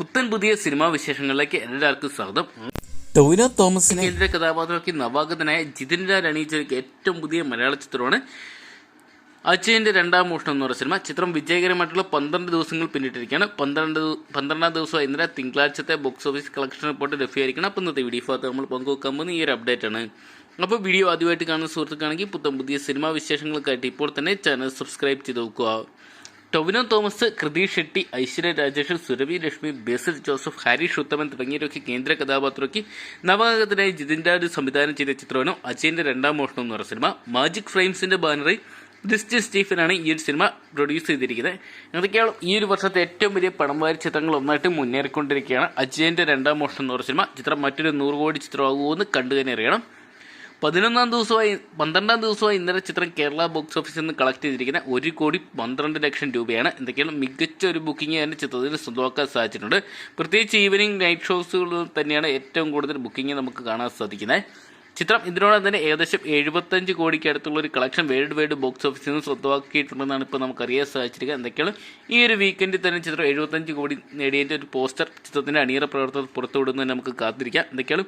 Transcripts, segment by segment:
പുത്തൻ പുതിയ സിനിമാ വിശേഷങ്ങളിലേക്ക് എല്ലാവർക്കും സ്വാഗതം. ടൊവിനോ തോമസിനെ കേന്ദ്ര കഥാപാത്രമാക്കി നവാഗതനായ ജിതിൻ രാജ് അണിയിച്ച ഏറ്റവും പുതിയ മലയാള ചിത്രമാണ് അജയന്റെ രണ്ടാം മോഷണം എന്ന് പറയുന്ന സിനിമ. ചിത്രം വിജയകരമായിട്ടുള്ള 12 ദിവസങ്ങൾ പിന്നിട്ടിരിക്കുകയാണ്. 12ാം ദിവസം ഇന്നലെ തിങ്കളാഴ്ചത്തെ ബോക്സ് ഓഫീസ് കളക്ഷൻ റിപ്പോർട്ട് ലഭ്യമായിരിക്കണം. അപ്പോൾ ഇന്നത്തെ വീഡിയോ ഭാഗത്ത് നമ്മൾ പങ്കുവെക്കാൻ പോകുന്ന ഈ ഒരു അപ്ഡേറ്റ് ആണ്. അപ്പോൾ വീഡിയോ ആദ്യമായിട്ട് കാണുന്ന സുഹൃത്തുക്കാണെങ്കിൽ പുത്തൻ പുതിയ സിനിമാ വിശേഷങ്ങൾക്കായിട്ട് ഇപ്പോൾ തന്നെ ചാനൽ സബ്സ്ക്രൈബ് ചെയ്ത് നോക്കുക. ടൊവിനോ തോമസ്, കൃതി ഷെട്ടി, ഐശ്വര്യ രാജേഷ്, സുരഭി ലക്ഷ്മി, ബേസിൽ ജോസഫ്, ഹാരിഷ് ഉത്തമൻ തുടങ്ങിയവരൊക്കെ കേന്ദ്ര കഥാപാത്രമാക്കി നവാഗതനായി ജിതിൻ രാജ് സംവിധാനം ചെയ്ത ചിത്രമാണ് അജയന്റെ രണ്ടാം മോഷണം എന്ന് പറയുന്ന സിനിമ. മാജിക് ഫ്രെയിംസിന്റെ ബാനറിൽ ക്രിസ്റ്റ്യൻ സ്റ്റീഫനാണ് ഈ ഒരു സിനിമ പ്രൊഡ്യൂസ് ചെയ്തിരിക്കുന്നത്. എന്തൊക്കെയാണ് ഈ ഒരു വർഷത്തെ ഏറ്റവും വലിയ പണം വാരി ചിത്രങ്ങൾ ഒന്നായിട്ട് മുന്നേറിക്കൊണ്ടിരിക്കുകയാണ് അജയന്റെ രണ്ടാം മോഷണം എന്ന് പറയുന്ന സിനിമ. ചിത്രം മറ്റൊരു 100 കോടി ചിത്രമാകുമോ എന്ന് കണ്ടു തന്നെ അറിയണം. 12ാം ദിവസമായി ഇന്നലെ ചിത്രം കേരള ബോക്സ് ഓഫീസിൽ നിന്ന് കളക്ട് ചെയ്തിരിക്കുന്ന 1,12,00,000 രൂപയാണ്. എന്തൊക്കെയാണ് മികച്ച ഒരു ബുക്കിംഗ് തന്നെ ചിത്രത്തിന് സ്വന്തമാക്കാൻ സാധിച്ചിട്ടുണ്ട്. പ്രത്യേകിച്ച് ഈവനിങ് നൈറ്റ് ഷോസുകളിൽ തന്നെയാണ് ഏറ്റവും കൂടുതൽ ബുക്കിംഗ് നമുക്ക് കാണാൻ സാധിക്കുന്നത്. ചിത്രം ഇതിനോടൊപ്പം തന്നെ ഏകദേശം 75 കോടിക്ക് അടുത്തുള്ള ഒരു കളക്ഷൻ വേൾഡ് വൈഡ് ബോക്സ് ഓഫീസിൽ നിന്ന് സ്വന്തമാക്കിയിട്ടുണ്ടെന്നാണ് ഇപ്പോൾ നമുക്കറിയാൻ സാധിച്ചിരിക്കുക. എന്തൊക്കെയാണ് ഈ ഒരു വീക്കെൻഡിൽ തന്നെ ചിത്രം 75 കോടി നേടിയതിൻ്റെ ഒരു പോസ്റ്റർ ചിത്രത്തിൻ്റെ അണിയറ പ്രവർത്തകർ പുറത്തുവിടുന്നതിന് നമുക്ക് കാത്തിരിക്കാം. എന്തൊക്കെയാണ്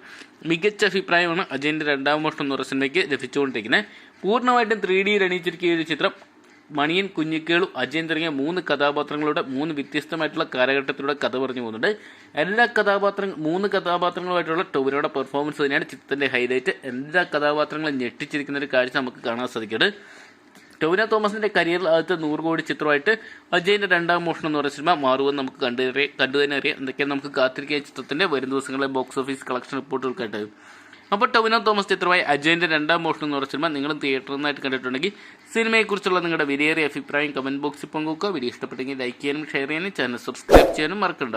മികച്ച അഭിപ്രായമാണ് അജയൻ്റെ രണ്ടാം മോഷണം എന്ന് പറയുന്ന സിനിമയ്ക്ക് ലഭിച്ചുകൊണ്ടിരിക്കുന്നത്. പൂർണ്ണമായിട്ടും 3D അണിയിച്ചിരിക്കുന്ന ഈ ഒരു ചിത്രം മണിയൻ, കുഞ്ഞിക്കേളു, അജയൻ തുടങ്ങിയ 3 കഥാപാത്രങ്ങളുടെ 3 വ്യത്യസ്തമായിട്ടുള്ള കാലഘട്ടത്തിലൂടെ കഥ പറഞ്ഞു പോകുന്നുണ്ട്. എല്ലാ 3 കഥാപാത്രങ്ങളുമായിട്ടുള്ള ടൊവിനോയുടെ പെർഫോമൻസ് തന്നെയാണ് ചിത്രത്തിൻ്റെ ഹൈലൈറ്റ്. എല്ലാ കഥാപാത്രങ്ങളും ഞെട്ടിച്ചിരിക്കുന്ന ഒരു കാഴ്ച നമുക്ക് കാണാൻ സാധിക്കുന്നുണ്ട്. ടൊവിനോ തോമസിന്റെ കരിയറിൽ ആദ്യത്തെ 100 കോടി ചിത്രമായിട്ട് അജയന്റെ രണ്ടാം മോഷണം എന്ന് പറയുന്ന സിനിമ മാറുമെന്ന് നമുക്ക് കണ്ടു തന്നെ അറിയാം. എന്തൊക്കെയാണ് നമുക്ക് കാത്തിരിക്കുക ചിത്രത്തിന്റെ വരും ദിവസങ്ങളിലെ ബോക്സ് ഓഫീസ് കളക്ഷൻ റിപ്പോർട്ടുകൾക്കായിട്ട്. അപ്പോൾ ടൊവിനോ തോമസ് ചിത്രമായ അജയന്റെ രണ്ടാം മോഷണം എന്ന് പറയുന്ന സിനിമ നിങ്ങളും തിയേറ്ററിൽ നിന്നായിട്ട് കണ്ടിട്ടുണ്ടെങ്കിൽ സിനിമയെക്കുറിച്ചുള്ള നിങ്ങളുടെ വിലയേറിയ അഭിപ്രായം കമന്റ് ബോക്സിൽ പങ്കുവെക്കുക. വീഡിയോ ഇഷ്ടപ്പെട്ടെങ്കിൽ ലൈക്ക് ചെയ്യാനും ഷെയർ ചെയ്യാനും ചാനൽ സബ്സ്ക്രൈബ് ചെയ്യാനും മറക്കണ്ട.